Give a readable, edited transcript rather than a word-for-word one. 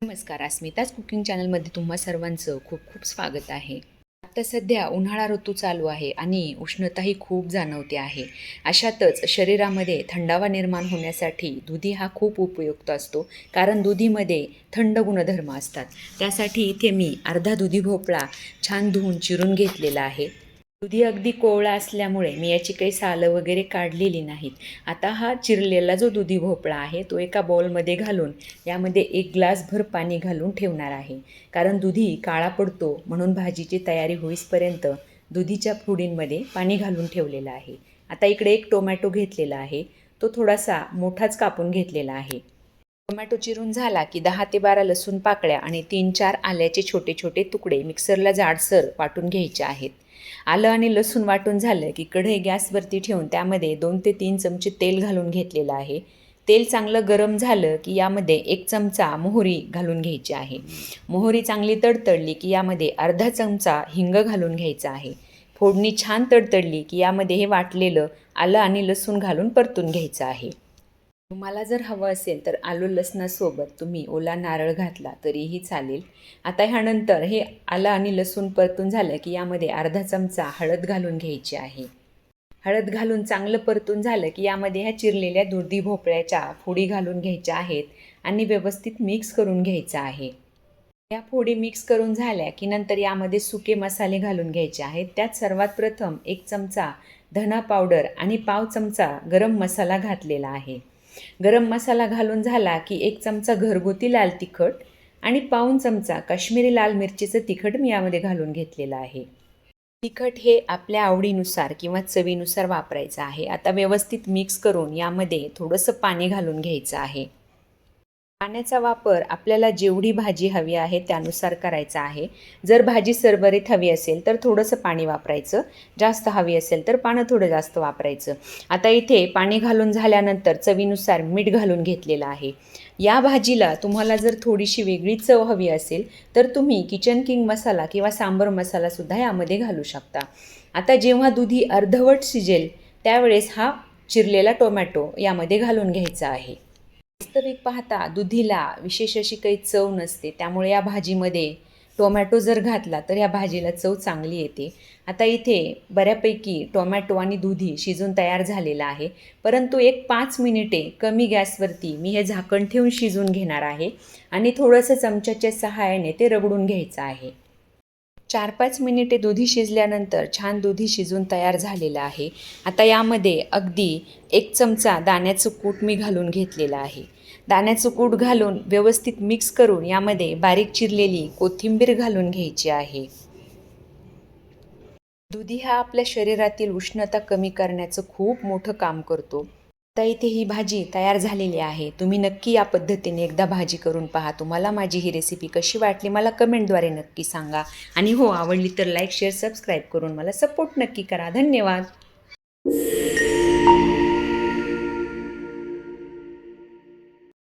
नमस्कार, अस्मिताच कुकिंग चॅनलमध्ये तुम्हा सर्वांचं खूप खूप स्वागत आहे. आता सध्या उन्हाळा ऋतू चालू आहे आणि उष्णताही खूप जाणवते आहे. अशातच शरीरामध्ये थंडावा निर्माण होण्यासाठी दुधी हा खूप उपयुक्त असतो, कारण दुधीमध्ये थंड गुणधर्म असतात. त्यासाठी इथे मी अर्धा दुधी भोपळा छान धुवून चिरून घेतलेला आहे. दुधी अगदी कोवळा असल्यामुळे मी याची काही सालं वगैरे काढलेली नाहीत. आता हा चिरलेला जो दुधी भोपळा आहे तो एका बाउलमध्ये घालून यामध्ये 1 ग्लासभर पाणी घालून ठेवणार आहे. कारण दुधी काळा पडतो म्हणून भाजीची तयारी होईपर्यंत दुधीच्या फोडींमध्ये पाणी घालून ठेवलेलं आहे. आता इकडे एक टोमॅटो घेतलेला आहे. तो थोडासा मोठाच कापून घेतलेला आहे. टोमॅटो चिरून झाला की 10 ते 12 लसूण पाकळ्या आणि 3-4 आल्याचे छोटे छोटे तुकडे मिक्सरला जाडसर वाटून घ्यायचे आहेत. आलं आणि लसूण वाटून झालं की कढई गॅसवरती ठेवून त्यामध्ये 2 ते 3 चमचे तेल घालून घेतलेलं आहे. तेल चांगलं गरम झालं की यामध्ये 1 चमचा मोहरी घालून घ्यायची आहे. मोहरी चांगली तडतडली की यामध्ये अर्धा चमचा हिंग घालून घ्यायचा आहे. फोडणी छान तडतडली की यामध्ये हे वाटलेलं आलं आणि लसूण घालून परतून घ्यायचं आहे. तुम्हाला जर हवं असेल तर आलू लसणासोबत तुम्ही ओला नारळ घातला तरीही चालेल. आता ह्यानंतर हे आलं आणि लसूण परतून झालं की यामध्ये अर्धा चमचा हळद घालून घ्यायची आहे. हळद घालून चांगलं परतून झालं की यामध्ये ह्या चिरलेल्या दुधी भोपळ्याच्या फोडी घालून घ्यायच्या आहेत आणि व्यवस्थित मिक्स करून घ्यायचं आहे. या फोडी मिक्स करून झाल्या की नंतर यामध्ये सुके मसाले घालून घ्यायचे आहेत. त्यात सर्वात प्रथम 1 चमचा धना पावडर आणि पाव चमचा गरम मसाला घातलेला आहे. गरम मसाला घालून झाला की 1 चमचा घरगुती लाल तिखट आणि पाऊण चमचा काश्मीरी लाल मिरचीचं तिखट मी यामध्ये घालून घेतलेलं आहे. तिखट हे आपल्या आवडीनुसार किंवा चवीनुसार वापरायचं आहे. आता व्यवस्थित मिक्स करून यामध्ये थोडंसं पाणी घालून घ्यायचं आहे. पाण्याचा वापर आपल्याला जेवढी भाजी हवी आहे त्यानुसार करायचा आहे. जर भाजी सरभरीत हवी असेल तर थोडंसं पाणी वापरायचं, जास्त हवी असेल तर पाणी थोडं जास्त वापरायचं. आता इथे पाणी घालून झाल्यानंतर चवीनुसार मीठ घालून घेतलेलं आहे. या भाजीला तुम्हाला जर थोडीशी वेगळी चव हवी असेल तर तुम्ही किचन किंग मसाला किंवा सांबर मसालासुद्धा यामध्ये घालू शकता. आता जेव्हा दुधी अर्धवट शिजेल त्यावेळेस हा चिरलेला टोमॅटो यामध्ये घालून घ्यायचा आहे. वास्तविक पाहता दुधीला विशेष अशी काही चव नसते, त्यामुळे या भाजीमध्ये टोमॅटो जर घातला तर या भाजीला चव चांगली येते. आता इथे बऱ्यापैकी टोमॅटो आणि दुधी शिजून तयार झालेला आहे, परंतु 5 मिनिटे कमी गॅसवरती मी हे झाकण ठेवून शिजून घेणार आहे आणि थोडंसं चमच्याच्या सहाय्याने ते रगडून घ्यायचं आहे. 4-5 मिनिटे दुधी शिजल्यानंतर छान दुधी शिजून तयार झालेलं आहे. आता यामध्ये अगदी 1 चमचा दाण्याचं कूट मी घालून घेतलेलं आहे. दाण्याचं कूट घालून व्यवस्थित मिक्स करून यामध्ये बारीक चिरलेली कोथिंबीर घालून घ्यायची आहे. दुधी हा आपल्या शरीरातील उष्णता कमी करण्याचं खूप मोठं काम करतो. आता इथे ही भाजी तयार झालेली आहे. तुम्ही नक्की या पद्धतीने एकदा भाजी करून पहा. तुम्हाला माझी ही रेसिपी कशी वाटली मला कमेंटद्वारे नक्की सांगा. आणि हो, आवडली तर लाईक, शेअर, सबस्क्राईब करून मला सपोर्ट नक्की करा. धन्यवाद.